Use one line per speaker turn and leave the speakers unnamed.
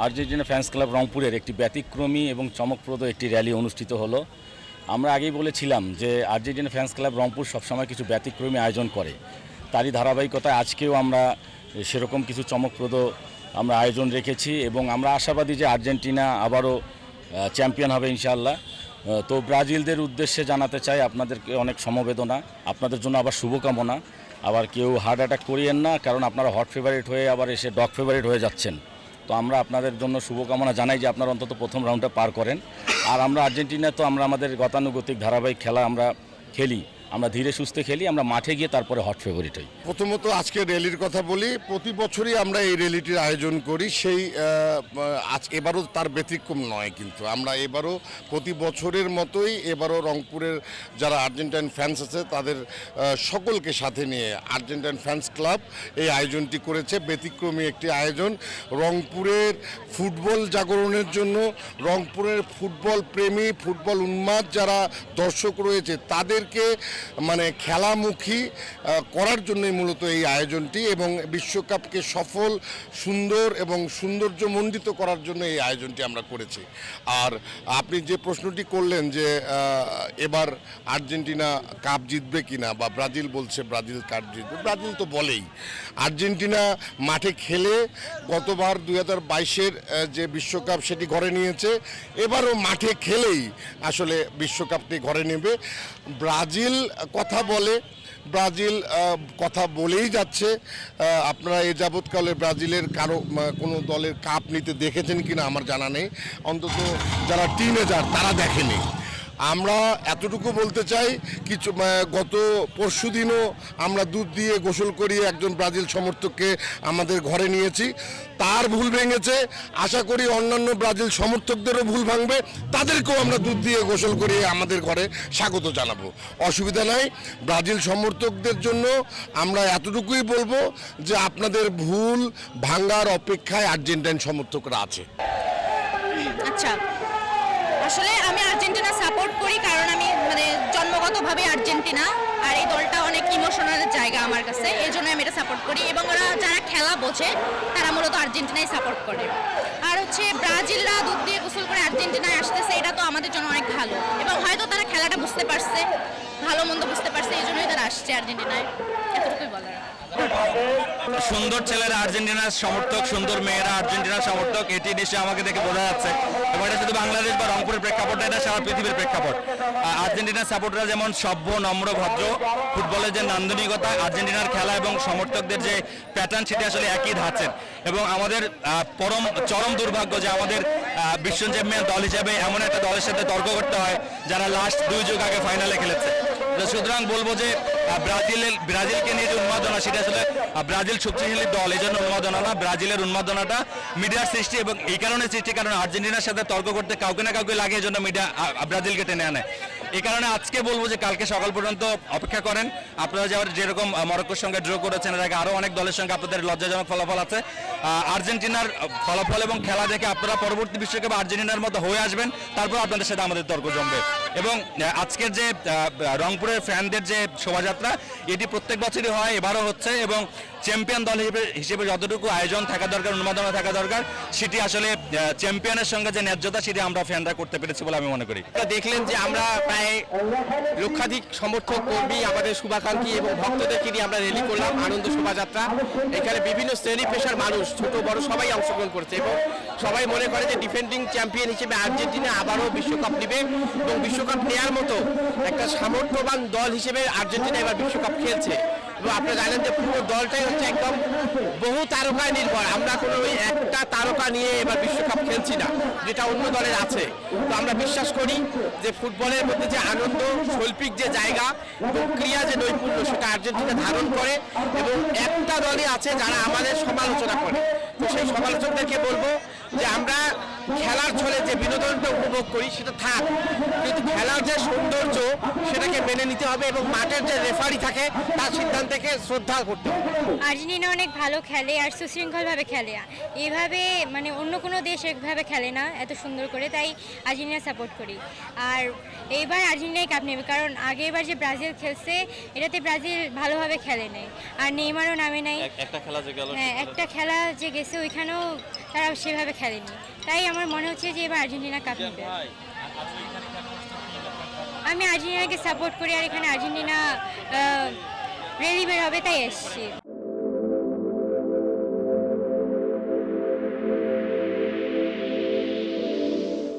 Argentina fans club রংপুরের একটি ব্যতিক্রমী এবং চমকপ্রদ একটি র্যালি অনুষ্ঠিত হলো। আমরা আগেই বলেছিলাম যে আর্জেন্টিনা ফ্যান্স ক্লাব রংপুর সবসময় কিছু ব্যতিক্রমী আয়োজন করে, তারই ধারাবাহিকতায় আজকেও আমরা সেরকম কিছু চমকপ্রদ আমরা আয়োজন রেখেছি এবং আমরা আশাবাদী যে আর্জেন্টিনা আবারও চ্যাম্পিয়ন হবে ইনশাআল্লাহ। তো ব্রাজিলদের উদ্দেশ্যে জানাতে চাই আপনাদেরকে অনেক সমবেদনা, আপনাদের জন্য আবার শুভকামনা। আবার কেউ হার্ট অ্যাটাক করিয়েন না, কারণ আপনারা হট ফেভারিট হয়ে আবার এসে ডগ ফেভারিট হয়ে যাচ্ছেন। তো আমরা আপনাদের জন্য শুভকামনা জানাই যে আপনারা অন্তত প্রথম রাউন্ডটা পার করেন। আর আমরা আর্জেন্টিনা তো আমরা আমাদের গতানুগতিক ধারাবাহিক খেলা আমরা খেলি, আমরা ধীরে সুস্থে খেলি, আমরা মাঠে গিয়ে তারপরে হট ফেভারিট হই।
প্রথমত আজকে র্যালির কথা বলি। প্রতি বছরই আমরা এই র্যালিটির আয়োজন করি, সেই এবারও তার ব্যতিক্রম নয়। কিন্তু আমরা এবারও প্রতি বছরের মতোই এবারও রংপুরের যারা আর্জেন্টাইন ফ্যান্স আছে তাদের সকলকে সাথে নিয়ে আর্জেন্টাইন ফ্যান্স ক্লাব এই আয়োজনটি করেছে। ব্যতিক্রমী একটি আয়োজন রংপুরের ফুটবল জাগরণের জন্য, রংপুরের ফুটবল প্রেমী, ফুটবল উন্মাদ যারা দর্শক রয়েছে তাদেরকে মানে খেলামুখী করার জন্যই মূলত এই আয়োজনটি, এবং বিশ্বকাপকে সফল, সুন্দর এবং সৌন্দর্যমণ্ডিত করার জন্য এই আয়োজনটি আমরা করেছি। আর আপনি যে প্রশ্নটি করলেন যে এবার আর্জেন্টিনা কাপ জিতবে কিনা, বা ব্রাজিল বলছে ব্রাজিল কাপ জিতবে, ব্রাজিল তো বলেই। আর্জেন্টিনা মাঠে খেলে গতবার 2022-এর যে বিশ্বকাপ সেটি ঘরে নিয়েছে, এবারও মাঠে খেলেই আসলে বিশ্বকাপটি ঘরে নেবে। ব্রাজিল কথা বলে, ব্রাজিল কথা বলেই যাচ্ছে। আপনারা এ যাবৎকালে ব্রাজিলের কোনো দলের কাপ নিতে দেখেছেন কিনা আমার জানা নেই, অন্তত যারা টিনেজার তারা দেখেনি। আমরা এতটুকু বলতে চাই, কিছু গত পরশুদিনও আমরা দুধ দিয়ে গোসল করিয়ে একজন ব্রাজিল সমর্থককে আমাদের ঘরে নিয়েছি, তার ভুল ভেঙেছে। আশা করি অন্যান্য ব্রাজিল সমর্থকদেরও ভুল ভাঙবে, তাদেরকেও আমরা দুধ দিয়ে গোসল করিয়ে আমাদের ঘরে স্বাগত জানাবো, অসুবিধা নাই। ব্রাজিল সমর্থকদের জন্য আমরা এতটুকুই বলবো যে আপনাদের ভুল ভাঙার অপেক্ষায় আর্জেন্টাইন সমর্থকরা আছে।
আচ্ছা, আসলে আমি আর্জেন্টিনা সাপোর্ট করি, কারণ আমি জন্মগতভাবে আর্জেন্টিনা, আর এই দলটা অনেক ইমোশনাল জায়গা আমার কাছে, এই জন্য আমি এটা সাপোর্ট করি। এবং ওরা যারা খেলা বোঝে তারা মূলত আর্জেন্টিনাই সাপোর্ট করে। আর হচ্ছে ব্রাজিলরা দুধ দিয়ে গোসল করে আর্জেন্টিনায় আসতেছে, এটা তো আমাদের জন্য অনেক ভালো, এবং হয়তো তারা খেলাটা বুঝতে পারছে, ভালো মন্দ বুঝতে পারছে, এই জন্যই তারা আসছে আর্জেন্টিনায়, এতটুকুই বলার।
সুন্দর ছেলেরা আর্জেন্টিনার সমর্থক, সুন্দর মেয়েরা আর্জেন্টিনার সমর্থক, এটি নিশ্চয়ই আমাকে দেখে বোঝা যাচ্ছে। এবং এটা শুধু বাংলাদেশ বা রংপুরের প্রেক্ষাপট, এটা সারা পৃথিবীর প্রেক্ষাপট। আর্জেন্টিনার সাপোর্টাররা যেমন সভ্য, নম্র, ভদ্র, ফুটবলের যে নান্দনিকতা, আর্জেন্টিনার খেলা এবং সমর্থকদের যে প্যাটার্ন, সেটি আসলে একই ধাঁচের। এবং আমাদের চরম দুর্ভাগ্য যে আমাদের বিশ্ব চ্যাম্পিয়ন দল হিসেবে এমন একটা দলের সাথে তর্ক করতে হয় যারা লাস্ট 2 যুগ আগে ফাইনালে খেলেছে। সুতরাং বলবো যে ব্রাজিলকে নিয়ে যে উন্মাদনা, সেটা আসলে ব্রাজিল শক্তিশালী দল, এই জন্য উন্মাদনা না, ব্রাজিলের উন্মাদনাটা মিডিয়ার সৃষ্টি, এবং এই কারণে সৃষ্টি কারণ আর্জেন্টিনার সাথে তর্ক করতে কাউকে না কাউকে লাগে, এই জন্য মিডিয়া ব্রাজিলকে টেনে আনে। এই কারণে আজকে বলবো যে কালকে সকাল পর্যন্ত অপেক্ষা করেন। আপনারা যেরকম মরক্কোর সঙ্গে ড্র করেছেন, এর আগে আরও অনেক দলের সঙ্গে আপনাদের লজ্জাজনক ফলাফল আছে। আর্জেন্টিনার ফলাফল এবং খেলা দেখে আপনারা পরবর্তী বিশ্বকাপে আর্জেন্টিনার মতো হয়ে আসবেন, তারপর আপনাদের সাথে আমাদের তর্ক জমবে। এবং আজকের যে রংপুরের ফ্যানদের যে শোভাযাত্রা, এটি প্রত্যেক বছরই হয়, এবারও হচ্ছে। এবং চ্যাম্পিয়ন দল হিসেবে যতটুকু আয়োজন থাকা দরকার, উন্মাদনা থাকা দরকার, সেটি আসলে চ্যাম্পিয়নের সঙ্গে যে ন্যায্যতা, সেটি আমরা ফ্যানরা করতে পেরেছি বলে আমি মনে করি।
দেখলেন যে আমরা প্রায় লক্ষাধিক সমর্থক, কর্মী, আমাদের শুভাকাঙ্ক্ষী এবং ভক্তদেরকে নিয়ে আমরা র্যালি করলাম, আনন্দ শোভাযাত্রা। এখানে বিভিন্ন শ্রেণী পেশার মানুষ, ছোট বড় সবাই অংশগ্রহণ করেছে, এবং সবাই মনে করে যে ডিফেন্ডিং চ্যাম্পিয়ন হিসেবে আর্জেন্টিনা আবারও বিশ্বকাপ নেবে, এবং বিশ্বকাপ নেওয়ার মতো একটা সামর্থ্যবান দল হিসেবে আর্জেন্টিনা এবার বিশ্বকাপ খেলছে। এবং আপনারা জানেন যে পুরো দলটাই হচ্ছে একদম বহু তারকা নির্ভর। আমরা কোনো ওই একটা তারকা নিয়ে এবার বিশ্বকাপ খেলছি না, যেটা অন্য দলের আছে। তো আমরা বিশ্বাস করি যে ফুটবলের মধ্যে যে আনন্দ, শৈল্পিক যে জায়গা এবং ক্রীড়া যে নৈপুণ্য, সেটা আর্জেন্টিনা ধারণ করে এবং একটা দলই আছে যারা আমাদের সমালোচনা করে। তো সেই সমালোচকদেরকে বলবো যে আমরা খেলার ছলে যে বিনোদনটা উপভোগ করি সেটা থাক, কিন্তু খেলার যে সৌন্দর্য সেটাকে মেনে নিতে হবে এবং মাঠের যে রেফারি থাকে তার সিদ্ধান্তকে শ্রদ্ধা করতে হবে।
আর্জেন্টিনা অনেক ভালো খেলে আর সুশৃঙ্খলভাবে খেলে, এভাবে মানে অন্য কোনো দেশ এভাবে খেলে না এত সুন্দর করে, তাই আর্জেন্টিনা সাপোর্ট করি। আর এইবার আর্জেন্টিনাই কাপ নেবে, কারণ আগেরবার যে ব্রাজিল খেলছে এটাতে ব্রাজিল ভালোভাবে খেলে নেই, আর নেইমারও নামে নাই।
একটা খেলা যে গেল,
হ্যাঁ, একটা খেলা যে গেছে ওইখানেও তারা সেভাবে খেলেনি, তাই আমার মনে হচ্ছে যে এবার আর্জেন্টিনা কাপ নেবে। আমি আর্জেন্টিনাকে সাপোর্ট করি আর এখানে আর্জেন্টিনা রেলি বের হবে তাই এসেছি।